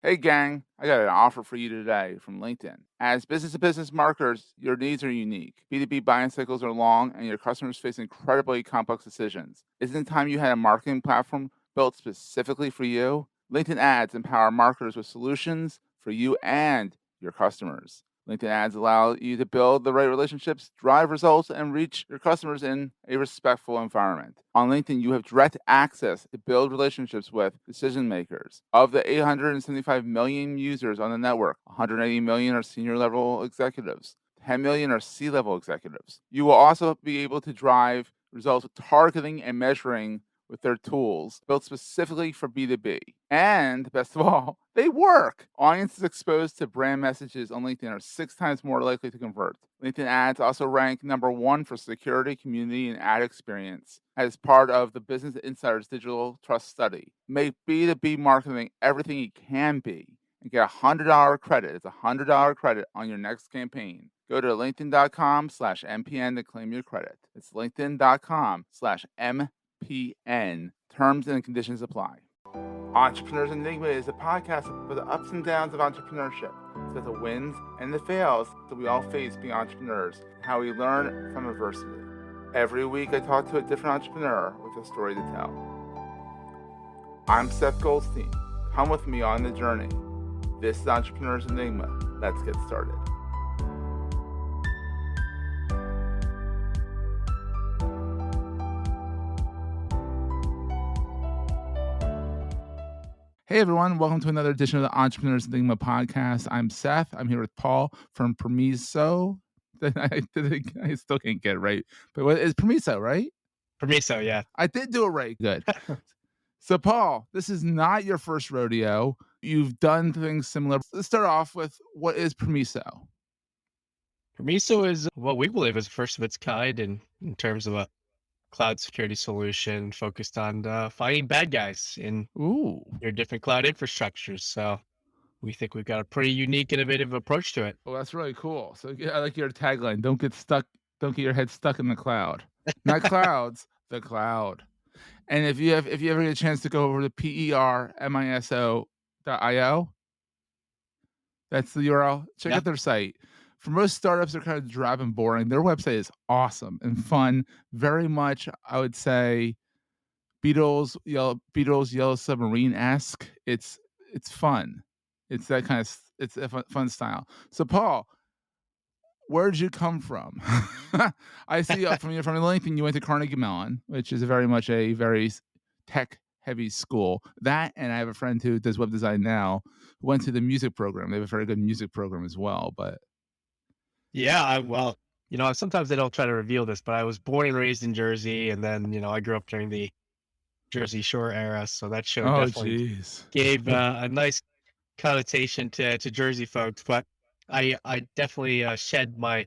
Hey gang, I got an offer for you today from LinkedIn. As business to business marketers, your needs are unique. B2B buying cycles are long and your customers face incredibly complex decisions. Isn't it time you had a marketing platform built specifically for you? LinkedIn ads empower marketers with solutions for you and your customers. LinkedIn ads allow you to build the right relationships, drive results, and reach your customers in a respectful environment. On LinkedIn, you have direct access to build relationships with decision makers. Of the 875 million users on the network, 180 million are senior level executives. 10 million are C-level executives. You will also be able to drive results with targeting and measuring with their tools built specifically for B2B. And best of all, they work. Audiences exposed to brand messages on LinkedIn are 6 times more likely to convert. LinkedIn ads also rank #1 for security, community, and ad experience as part of the Business Insider's Digital Trust Study. Make B2B marketing everything it can be and get a $100 credit. It's a $100 credit on your next campaign. Go to linkedin.com/MPN to claim your credit. It's linkedin.com/MPN. Terms and conditions apply. Entrepreneurs Enigma is a podcast for the ups and downs of entrepreneurship. It's about the wins and the fails that we all face being entrepreneurs, and how we learn from adversity. Every week I talk to a different entrepreneur with a story to tell. I'm Seth Goldstein. Come with me on the journey. This is Entrepreneurs Enigma. Let's get started. Hey everyone, welcome to another edition of the Entrepreneurs Enigma podcast. I'm Seth. I'm here with Paul from Permiso. I still can't get it right, but what is Permiso, right? Permiso, yeah. I did do it right. Good. So, Paul, this is not your first rodeo. You've done things similar. Let's start off with what is Permiso? Permiso is what we believe is first of its kind in terms of a cloud security solution focused on fighting bad guys in Ooh. your different cloud infrastructures. So we think we've got a pretty unique, innovative approach to it. Well, that's really cool. So, yeah, I like your tagline. Don't get your head stuck in the cloud. Not clouds, the cloud. And if you ever get a chance to go over to permiso.io, that's the URL. Check Yeah. out their site. For most startups, they're kind of drab and boring. Their website is awesome and fun. Very much, I would say, Beatles, Yellow Submarine-esque. It's fun. It's that kind of it's a fun style. So, Paul, where'd you come from? I see from LinkedIn, you went to Carnegie Mellon, which is very much a very tech-heavy school. That, and I have a friend who does web design now, who went to the music program. They have a very good music program as well. But Yeah. Well, sometimes they don't try to reveal this, but I was born and raised in Jersey. And then, I grew up during the Jersey Shore era. So that show oh, definitely geez, gave a nice connotation to Jersey folks. But I definitely shed my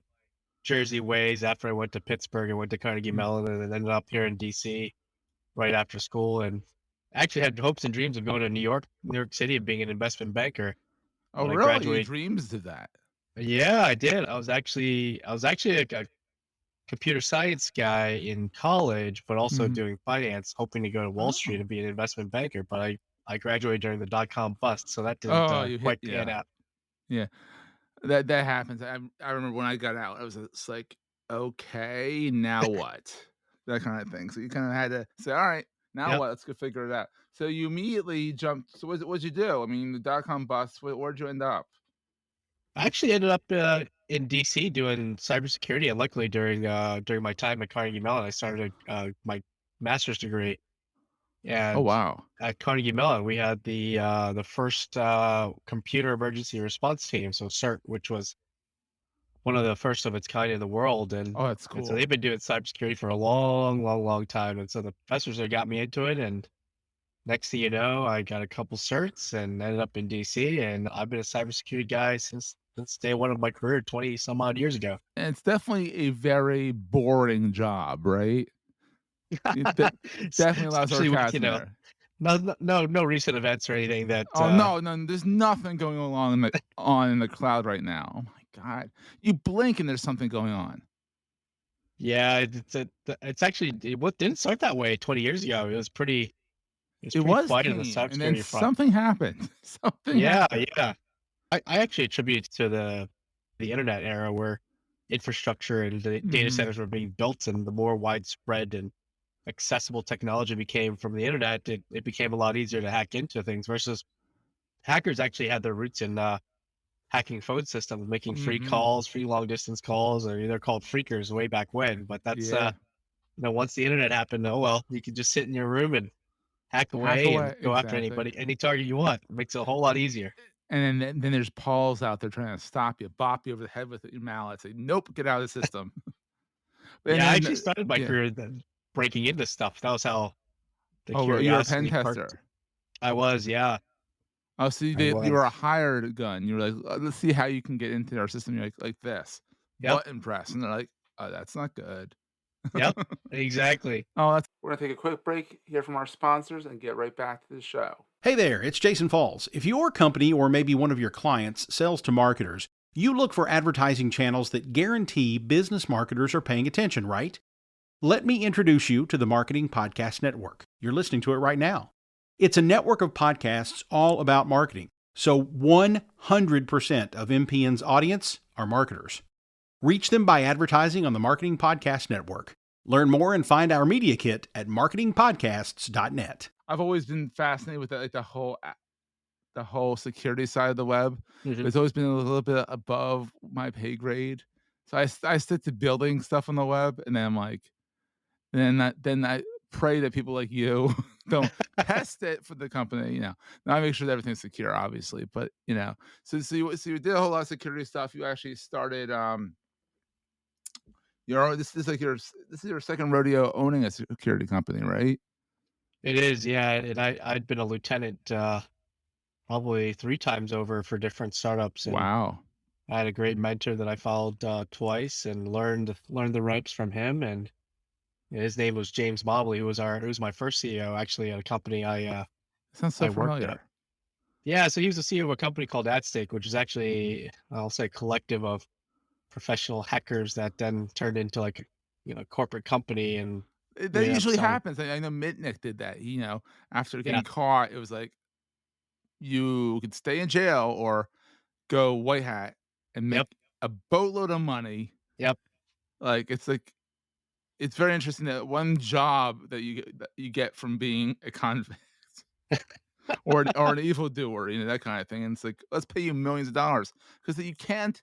Jersey ways after I went to Pittsburgh and went to Carnegie Mellon and then ended up here in DC right after school and actually had hopes and dreams of going to New York City and being an investment banker oh, when I really? You graduated. dreams to that? Yeah, I did. I was actually a computer science guy in college, but also Mhm. doing finance, hoping to go to Wall Street Oh, and be an investment banker. But I graduated during the dot-com bust, so that didn't oh, you hit, quite pan yeah, out. yeah. That happens. I remember when I got out, I was just like, okay, now what? That kind of thing. So you kind of had to say, all right, now Yep. what? Let's go figure it out. So you immediately jumped. So what'd you do? I mean, the dot-com bust. Where'd you end up? I actually ended up in DC doing cybersecurity, and luckily during my time at Carnegie Mellon, I started my master's degree. Oh And wow. at Carnegie Mellon, we had the first computer emergency response team, so CERT, which was one of the first of its kind in the world, Oh, that's and so cool. they've been doing cybersecurity for a long, long, long time. And so the professors there got me into it, and next thing you know, I got a couple certs and ended up in DC, and I've been a cybersecurity guy since day one of my career, 20 some odd years ago. And it's definitely a very boring job, right? Definitely a lot of Especially with, sarcasm there. no recent events or anything that Oh no, there's nothing going along in the cloud right now. Oh my god. You blink and there's something going on. yeah, it's actually it didn't start that way 20 years ago. It was pretty It's It pretty was quiet on the tame, and then cybersecurity front. something happened. Something Yeah, happened. yeah. I actually attribute it to the internet era where infrastructure and the data Mhm. centers were being built, and the more widespread and accessible technology became from the internet, it became a lot easier to hack into things versus hackers actually had their roots in hacking phone systems, making free Mhm. calls, free long distance calls, or they're called freakers way back when. But that's Yeah. once the internet happened, oh well, you can just sit in your room and hack Hack away and away. go after Exactly. anybody, any target you want. It makes it a whole lot easier. And then there's Pauls out there trying to stop you, bop you over the head with your mallet, say, "Nope, get out of the system." And Yeah, I then actually started my yeah. career then breaking into stuff. That was how the Oh, you're a pen curiosity sparked. tester. I was, yeah, Oh, so I you were a was. hired gun. You were like, "Let's see how you can get into our system." You're like this, Yep, button press, and they're like, "Oh, that's not good." yep, exactly. Oh, that's we're gonna take a quick break, hear from our sponsors, and get right back to the show. Hey there, it's Jason Falls. If your company or maybe one of your clients sells to marketers, you look for advertising channels that guarantee business marketers are paying attention, right? Let me introduce you to the Marketing Podcast Network. You're listening to it right now. It's a network of podcasts all about marketing. So 100% of MPN's audience are marketers. Reach them by advertising on the Marketing Podcast Network. Learn more and find our media kit at marketingpodcasts.net. I've always been fascinated with like the whole security side of the web, but Mhm. it's always been a little bit above my pay grade. So I stick to building stuff on the web, and then I'm like, then I pray that people like you don't test it for the company. Now I make sure that everything's secure, obviously, but so you did a whole lot of security stuff. You actually started this is your second rodeo owning a security company, right? It is, yeah, and I'd been a lieutenant probably 3 times over for different startups, and Wow. I had a great mentor that I followed twice and learned the ropes from him. And his name was James Mobley, who was my first CEO actually at a company Sounds so I worked at. familiar. Yeah, so he was the CEO of a company called AtStake, which is actually, I'll say, a collective of professional hackers that then turned into like a, corporate company, and we That ended up usually selling. happens. I know Mitnick did that. After Yeah, getting caught, it was like you could stay in jail or go white hat and yep, make a boatload of money. yep. Like it's very interesting that one job that you get from being a convict or an evildoer, that kind of thing. And it's like, let's pay you millions of dollars because you can't.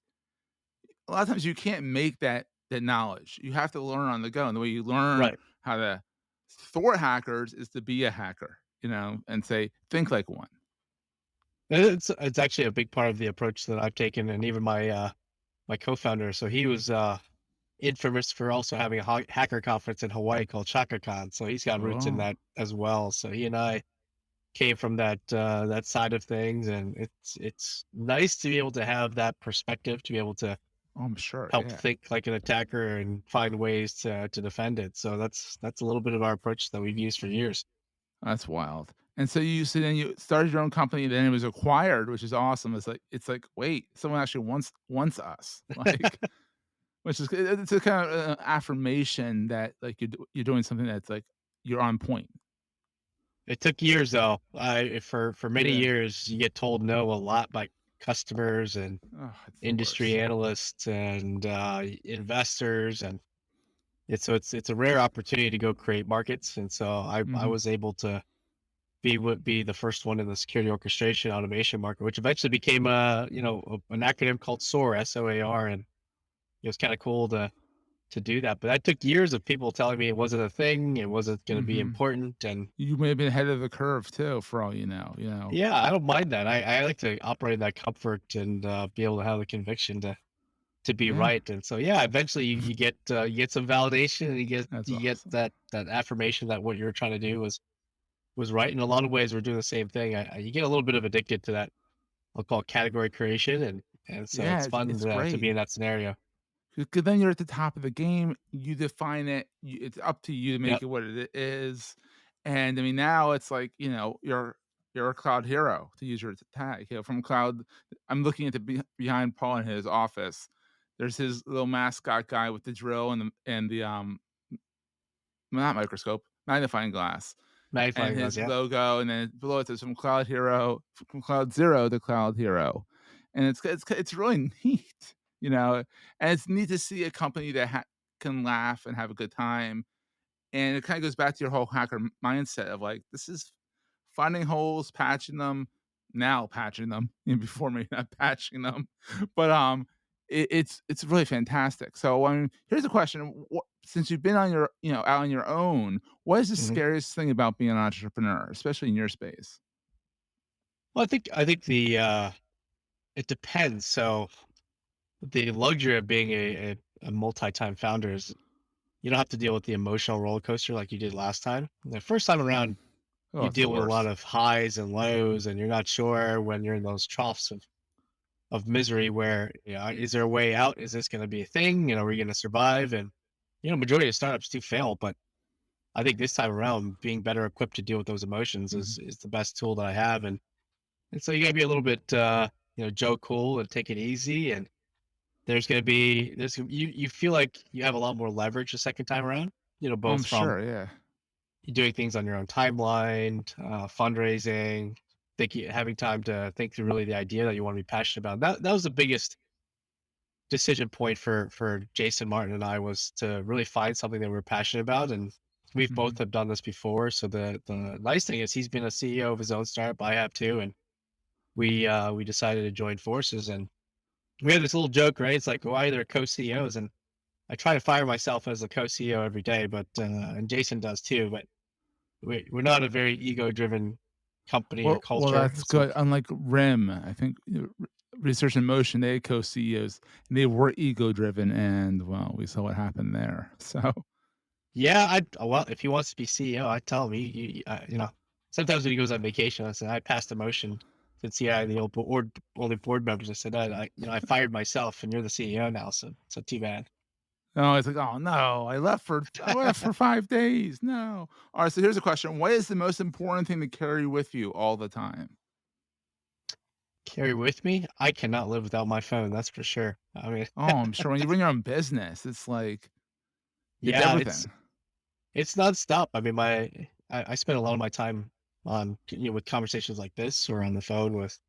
A lot of times you can't make that knowledge. You have to learn on the go, and the way you learn Right. how to thwart hackers is to be a hacker, and say, think like one. It's actually a big part of the approach that I've taken, and even my co-founder. So he was infamous for also having a hacker conference in Hawaii called ChakaCon. So he's got roots in Oh, that as well. So he and I came from that side of things, and it's nice to be able to have that perspective, to be able to I'm sure. help Yeah, think like an attacker and find ways to defend it. So that's a little bit of our approach that we've used for years. that's wild. And so then you started your own company, then it was acquired, which is awesome. It's like, wait, someone actually wants us, like, which is it's a kind of affirmation that like you're doing something that's like you're on point. It took years though. I for many Yeah. years you get told no a lot by customers and Oh, it's the industry worst. analysts and investors, and it's a rare opportunity to go create markets. And so I Mhm. was able to be the first one in the security orchestration automation market, which eventually became an acronym called SOAR, SOAR. And it was kind of cool to do that. But that took years of people telling me it wasn't a thing, it wasn't going to be Mhm. important. And You may have been ahead of the curve too, for all you know. yeah, I don't mind that. I like to operate in that comfort and be able to have the conviction to be Yeah, right. And so yeah, eventually you get some validation, and that's you get awesome. that affirmation that what you're trying to do was right. In a lot of ways, we're doing the same thing. You get a little bit of addicted to that. I'll call it category creation, and so Yeah, it's fun it's to be great. in that scenario. 'Cause then you're at the top of the game, you define it, it's up to you to make Yep, it what it is, and, I mean, now it's like, you're a cloud hero, to use your tag, from cloud. I'm looking at the behind Paul in his office. There's his little mascot guy with the drill and the not microscope, magnifying glass. Magnifying and glass, his yeah. logo, and then below it says from Cloud Hero, from Cloud Zero to Cloud Hero, and it's really neat, and it's neat to see a company that can laugh and have a good time, and it kind of goes back to your whole hacker mindset of like this is finding holes, patching them, now patching them, before maybe not patching them, but it's really fantastic. So here's a question: since you've been on your out on your own, what is the Mhm. scariest thing about being an entrepreneur, especially in your space? Well, I think it depends. So the luxury of being a multi-time founder is you don't have to deal with the emotional roller coaster like you did last time. The first time Mm. around, Oh, you it's the deal with a lot worst. of highs and lows, and you're not sure when you're in those troughs of misery where, is there a way out? Is this going to be a thing? Are we going to survive? And, majority of startups do fail, but I think this time around, being better equipped to deal with those emotions Mhm. is the best tool that I have. And so you gotta be a little bit, Joe Cool and take it easy. And you feel like you have a lot more leverage the second time around, Oh, I'm both from sure, yeah. doing things on your own timeline, fundraising, having time to think through really the idea that you want to be passionate about. That was the biggest decision point for Jason Martin and I, was to really find something that we're passionate about. And we've both Mhm. have done this before. So the nice thing is he's been a CEO of his own startup. I have too. And we decided to join forces, and we had this little joke, right? It's like, why they're co-CEOs, and I try to fire myself as a co-CEO every day, but and Jason does too. But we're not a very ego-driven company or Well, culture. that's It's good. like, Unlike RIM, I think Research in Motion, they had co-CEOs, and they were ego-driven, and well, we saw what happened there. So, yeah, well, if he wants to be CEO, I tell him sometimes when he goes on vacation, I said I passed the motion since he had the only board members. I said I fired myself, and you're the CEO now, so too bad. no, it's like, oh no, I left for 5 days. No. All right. So here's a question: what is the most important thing to carry with you all the time? Carry with me, I cannot live without my phone. That's for sure. I mean, Oh, I'm sure when you run your own business, it's like it's yeah, everything. it's nonstop. I mean, I spend a lot of my time on, with conversations like this or on the phone with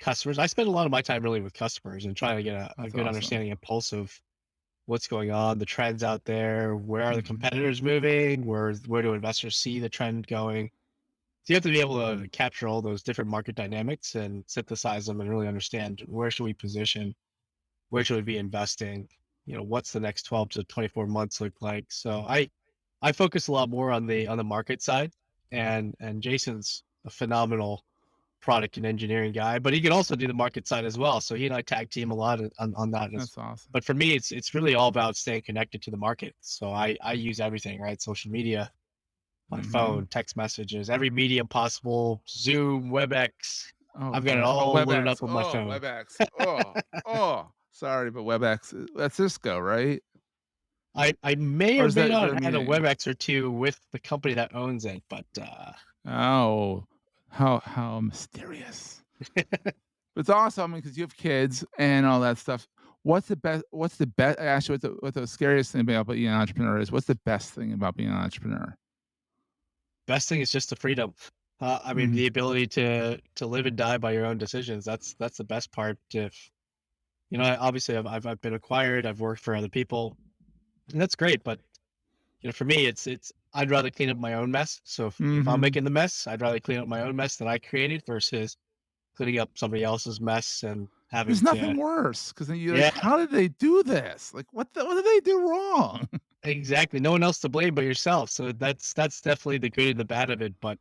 customers. I spend a lot of my time really with customers and trying to get a That's good awesome. understanding and pulse of what's going on, the trends out there, where are the Mhm. competitors moving, where do investors see the trend going. So you have to be able to capture all those different market dynamics and synthesize them and really understand where should we position, where should we be investing, what's the next 12 to 24 months look like. So I focus a lot more on the market side, and Jason's a phenomenal product and engineering guy, but he can also do the market side as well. So he and I tag team a lot on that. That's awesome. But for me, it's really all about staying connected to the market. So I use everything, right? Social media, my Mhm. phone, text messages, every medium possible, Zoom, WebEx. Oh I've got it god. Oh, all loaded WebEx. up on my Oh, phone. WebEx. Oh. Sorry, but WebEx. That's Cisco, right? I may Or or is may that not their have had a meeting? WebEx or two with the company that owns it, but Oh, how mysterious. But it's awesome because you have kids and all that stuff. What's the best actually, what the scariest thing about being an entrepreneur is? What's the best thing about being an entrepreneur? best thing is just the freedom. I mean, Mhm. the ability to live and die by your own decisions. That's the best part. If obviously I've been acquired. I've worked for other people, and that's great. But for me, it's I'd rather clean up my own mess. So if I'm Mhm. making the mess, I'd rather clean up my own mess that I created versus cleaning up somebody else's mess and having There's to. nothing worse because then you're like, Yeah, "How did they do this? Like, what did they do wrong?" exactly. No one else to blame but yourself. So that's definitely the good and the bad of it. But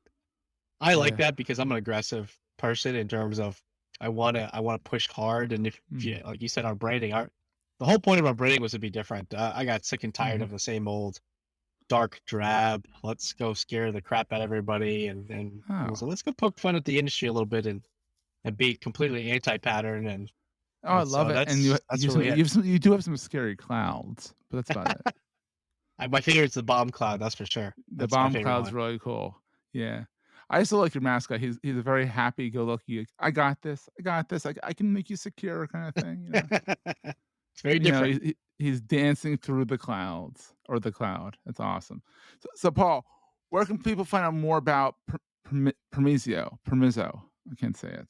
I like Yeah. that because I'm an aggressive person in terms of I wanna push hard. And if you, Mhm. like you said, our branding, the whole point of our branding was to be different. I got sick and tired Mhm. of the same old dark drab. Let's go scare the crap out of everybody, and Oh. so let's go poke fun at the industry a little bit and be completely anti-pattern. and Oh, I and love so it, and that's really it. you do have some scary clouds, but that's about it. My favorite's the bomb cloud, that's for sure. The That's my bomb favorite cloud's one. really cool. Yeah. I also like your mascot. He's a very happy-go-lucky, "I got this. I got this. I can make you secure," kinda thing. It's very different. He's dancing through the clouds or the cloud. That's awesome. So, Paul, Where can people find out more about Permiso? I can't say it.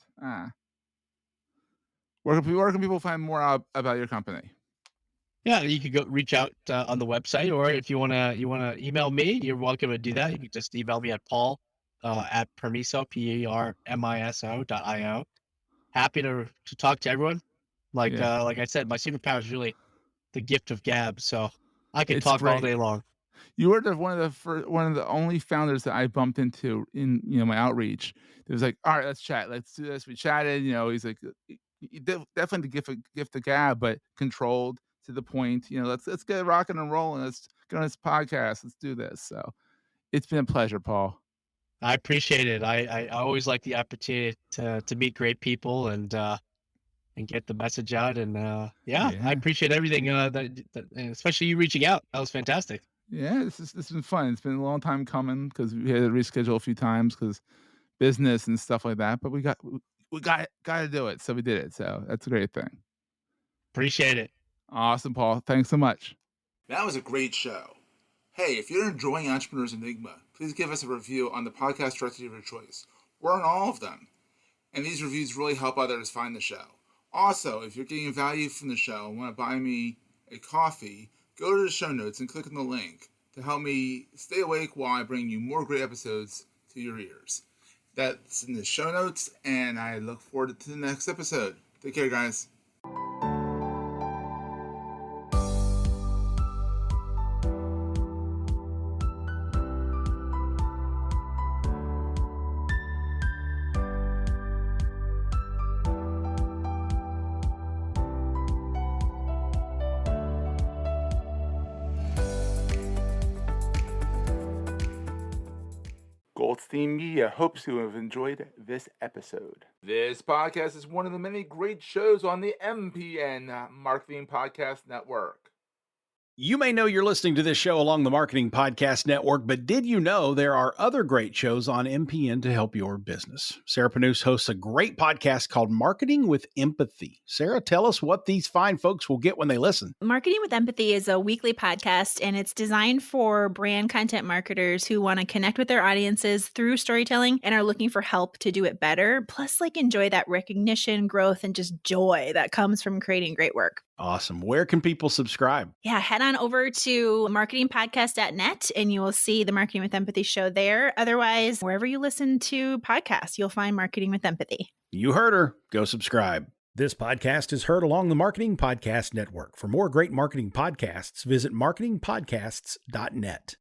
Where can people find more about your company? Yeah, you could go reach out on the website, or if you wanna email me, you're welcome to do that. You can just email me at Paul at Permiso PERMISO.io. Happy to talk to everyone. Like I said, my superpower is really the gift of gab, so I could talk all day long. You were one of the only founders that I bumped into in my outreach. It was like, all right, let's chat, let's do this. We chatted. He's like, definitely the gift of gab, but controlled, to the point. Let's get rocking and rolling. Let's go on this podcast. Let's do this. So it's been a pleasure, Paul. I appreciate it. I always like the opportunity to meet great people and get the message out. And I appreciate everything. That especially you reaching out. That was fantastic. Yeah, this has been fun. It's been a long time coming because we had to reschedule a few times because business and stuff like that. But we got to do it, so we did it. So that's a great thing. Appreciate it. Awesome, Paul. Thanks so much. That was a great show. Hey, if you're enjoying Entrepreneurs Enigma, please give us a review on the podcast directory of your choice. We're on all of them. And these reviews really help others find the show. Also, if you're getting value from the show and want to buy me a coffee, go to the show notes and click on the link to help me stay awake while I bring you more great episodes to your ears. That's in the show notes, and I look forward to the next episode. Take care, guys. Goldstein Media hopes you have enjoyed this episode. This podcast is one of the many great shows on the MPN Marketing Podcast Network. You may know you're listening to this show along the Marketing Podcast Network, but did you know there are other great shows on MPN to help your business? Sarah Panus hosts a great podcast called Marketing with Empathy. Sarah, tell us what these fine folks will get when they listen. Marketing with Empathy is a weekly podcast, and it's designed for brand content marketers who want to connect with their audiences through storytelling and are looking for help to do it better, plus enjoy that recognition, growth, and just joy that comes from creating great work. Awesome. Where can people subscribe? Yeah, head on over to marketingpodcast.net and you will see the Marketing with Empathy show there. Otherwise, wherever you listen to podcasts, you'll find Marketing with Empathy. You heard her. Go subscribe. This podcast is heard along the Marketing Podcast Network. For more great marketing podcasts, visit marketingpodcasts.net.